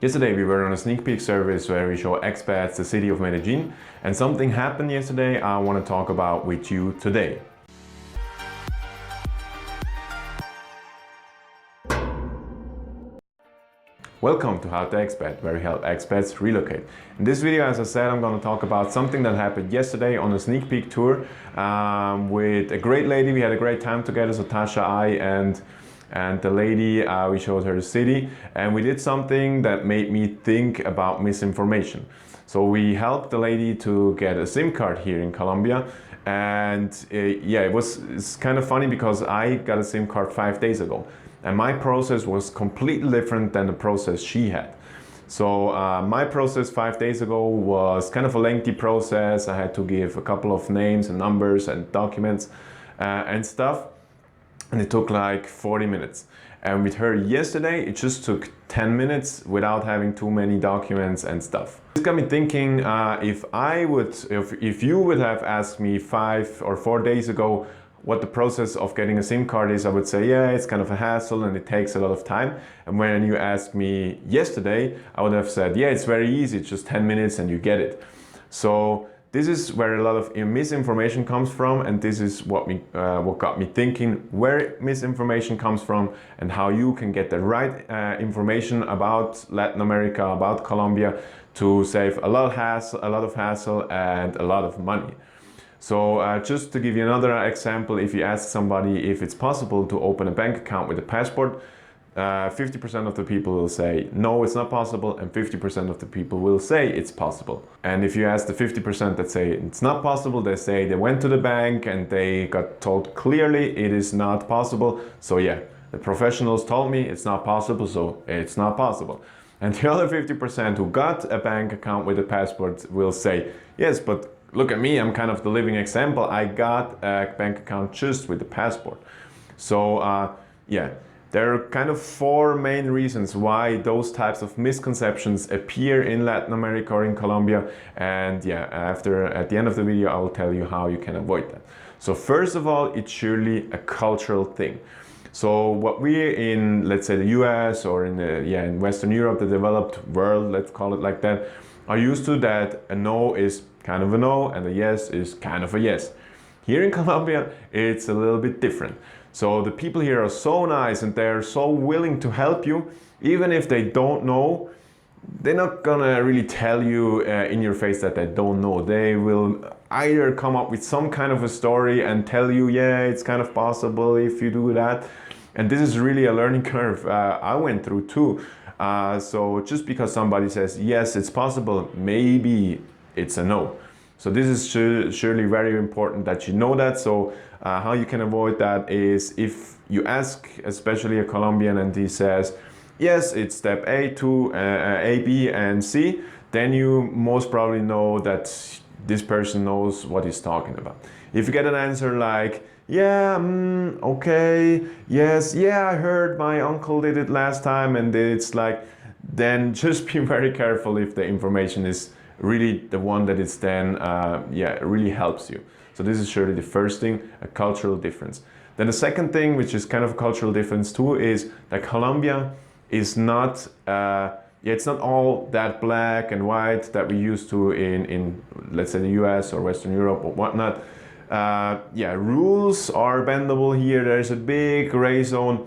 Yesterday we were on a sneak peek service where we show expats the city of Medellin, and something happened yesterday I want to talk about with you today. Welcome to How to Expat, where we help expats relocate. In this video, as I said, I'm going to talk about something that happened yesterday on a sneak peek tour with a great lady. We had a great time together, so Tasha, and the lady, we showed her the city, and we did something that made me think about misinformation. So we helped the lady to get a SIM card here in Colombia, and it's kind of funny because I got a SIM card 5 days ago. And my process was completely different than the process she had. So my process 5 days ago was kind of a lengthy process. I had to give a couple of names and numbers and documents and stuff. And it took like 40 minutes. And with her yesterday, it just took 10 minutes without having too many documents and stuff. This got me thinking, if you would have asked me 5 or 4 days ago what the process of getting a SIM card is, I would say, yeah, it's kind of a hassle and it takes a lot of time. And when you asked me yesterday, I would have said, yeah, it's very easy, it's just 10 minutes and you get it. So this is where a lot of misinformation comes from, and this is what got me thinking where misinformation comes from and how you can get the right information about Latin America, about Colombia, to save a lot of hassle and a lot of money. So just to give you another example, if you ask somebody if it's possible to open a bank account with a passport, 50% of the people will say no, it's not possible, and 50% of the people will say it's possible. And if you ask the 50% that say it's not possible, they say they went to the bank and they got told clearly it is not possible. So yeah, the professionals told me it's not possible, so it's not possible. And the other 50% who got a bank account with a passport will say, yes, but look at me, I'm kind of the living example. I got a bank account just with the passport. So yeah, there are kind of 4 main reasons why those types of misconceptions appear in Latin America or in Colombia. And yeah, at the end of the video, I will tell you how you can avoid that. So first of all, it's surely a cultural thing. So what we in, let's say, the US or in Western Europe, the developed world, let's call it like that, are used to that a no is kind of a no and a yes is kind of a yes. Here in Colombia, it's a little bit different. So the people here are so nice and they're so willing to help you. Even if they don't know, they're not gonna really tell you in your face that they don't know. They will either come up with some kind of a story and tell you, yeah, it's kind of possible if you do that. And this is really a learning curve I went through too. So just because somebody says, yes, it's possible, maybe it's a no. So this is surely very important that you know that. So how you can avoid that is if you ask, especially a Colombian, and he says, yes, it's step A, A, B, and C, then you most probably know that this person knows what he's talking about. If you get an answer like, yeah, okay, yes, yeah, I heard my uncle did it last time, and it's like, then just be very careful if the information is really the one that is then, really helps you. So this is surely the first thing, a cultural difference. Then the second thing, which is kind of a cultural difference too, is that Colombia is not, it's not all that black and white that we used to in let's say the US or Western Europe or whatnot. Rules are bendable here. There's a big gray zone.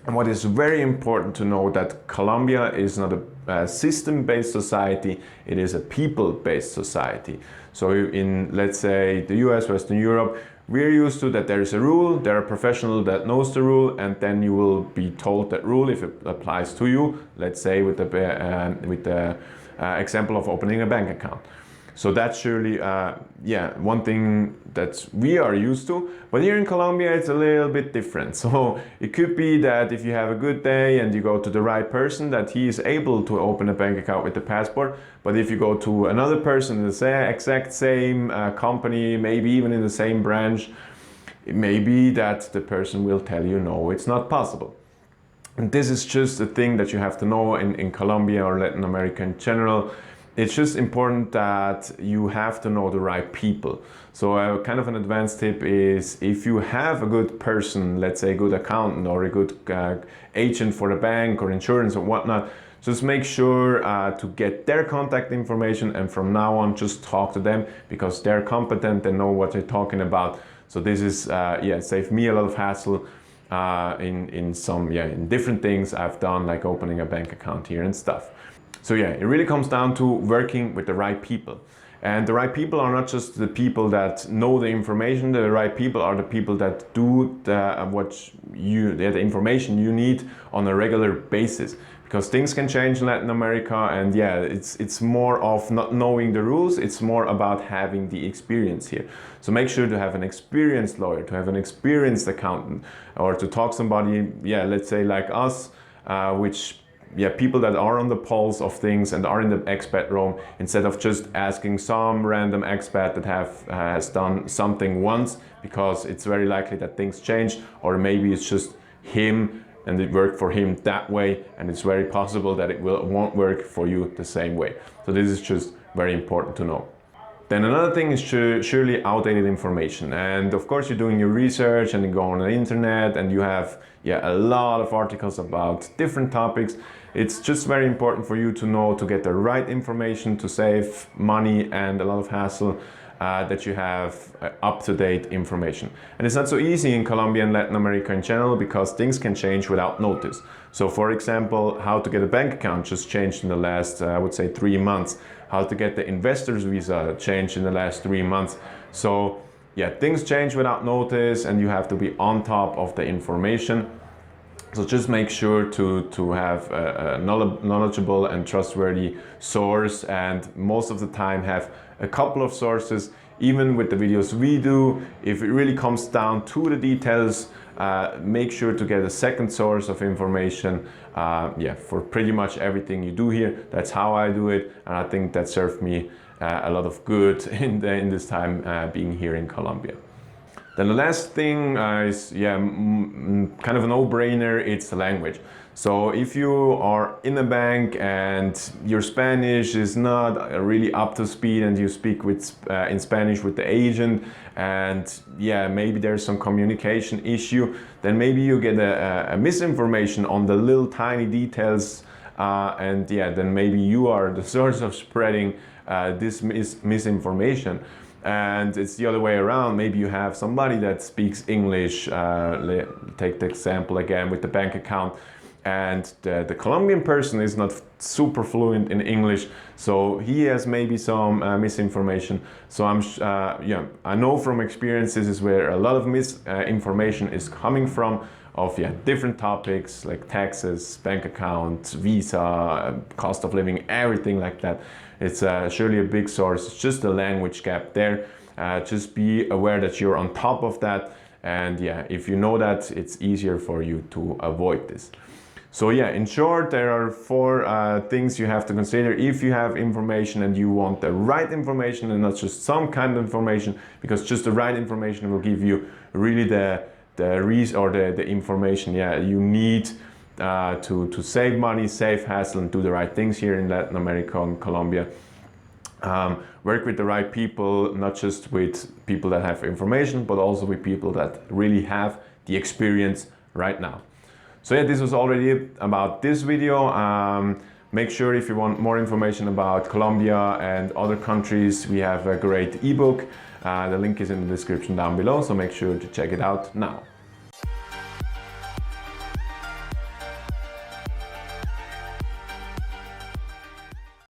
And what is very important to know that Colombia is not a system-based society, it is a people-based society. So in, let's say, the US, Western Europe, we're used to that there is a rule, there are a professional that knows the rule, and then you will be told that rule if it applies to you, let's say with the example of opening a bank account. So that's surely, one thing that we are used to. But here in Colombia, it's a little bit different. So it could be that if you have a good day and you go to the right person, that he is able to open a bank account with the passport. But if you go to another person in the exact same company, maybe even in the same branch, it may be that the person will tell you, no, it's not possible. And this is just a thing that you have to know in Colombia or Latin America in general. It's just important that you have to know the right people. So kind of an advanced tip is if you have a good person, let's say a good accountant or a good agent for the bank or insurance or whatnot, Just make sure to get their contact information, and from now on just talk to them because they're competent, they know what they're talking about. So this is saved me a lot of hassle in different things I've done, like opening a bank account here and stuff. So yeah, it really comes down to working with the right people. And the right people are not just the people that know the information, the right people are the people that do the information you need on a regular basis. Because things can change in Latin America, and yeah, it's more of not knowing the rules, it's more about having the experience here. So make sure to have an experienced lawyer, to have an experienced accountant, or to talk somebody, let's say like us, people that are on the pulse of things and are in the expat realm, instead of just asking some random expat that has done something once, because it's very likely that things change, or maybe it's just him and it worked for him that way, and it's very possible that it won't work for you the same way. So this is just very important to know. Then another thing is surely outdated information. And of course you're doing your research and you go on the internet and you have a lot of articles about different topics. It's just very important for you to know to get the right information to save money and a lot of hassle, that you have up-to-date information. And it's not so easy in Colombia and Latin America in general because things can change without notice. So for example, how to get a bank account just changed in the last, I would say 3 months. How to get the investor's visa changed in the last 3 months. So yeah, things change without notice and you have to be on top of the information. So just make sure to have a knowledgeable and trustworthy source, and most of the time have a couple of sources. Even with the videos we do, if it really comes down to the details, make sure to get a second source of information for pretty much everything you do here. That's how I do it, and I think that served me a lot of good in this time being here in Colombia. Then the last thing is kind of a no-brainer, it's the language. So if you are in a bank and your Spanish is not really up to speed and you speak in Spanish with the agent, and maybe there's some communication issue, then maybe you get a misinformation on the little tiny details, then maybe you are the source of spreading this misinformation. And it's the other way around. Maybe you have somebody that speaks English, take the example again with the bank account, and the Colombian person is not super fluent in English, so he has maybe some misinformation. So I know from experience this is where a lot of misinformation is coming from, of different topics like taxes, bank account, visa, cost of living, everything like that. It's surely a big source. It's just a language gap there. Just be aware that you're on top of that, and if you know that, it's easier for you to avoid this. So in short, there are 4 things you have to consider if you have information and you want the right information and not just some kind of information, because just the right information will give you really the information you need to save money, save hassle, and do the right things here in Latin America and Colombia. Work with the right people, not just with people that have information, but also with people that really have the experience right now. So this was already it about this video. Make sure if you want more information about Colombia and other countries, we have a great ebook. The link is in the description down below, so make sure to check it out now.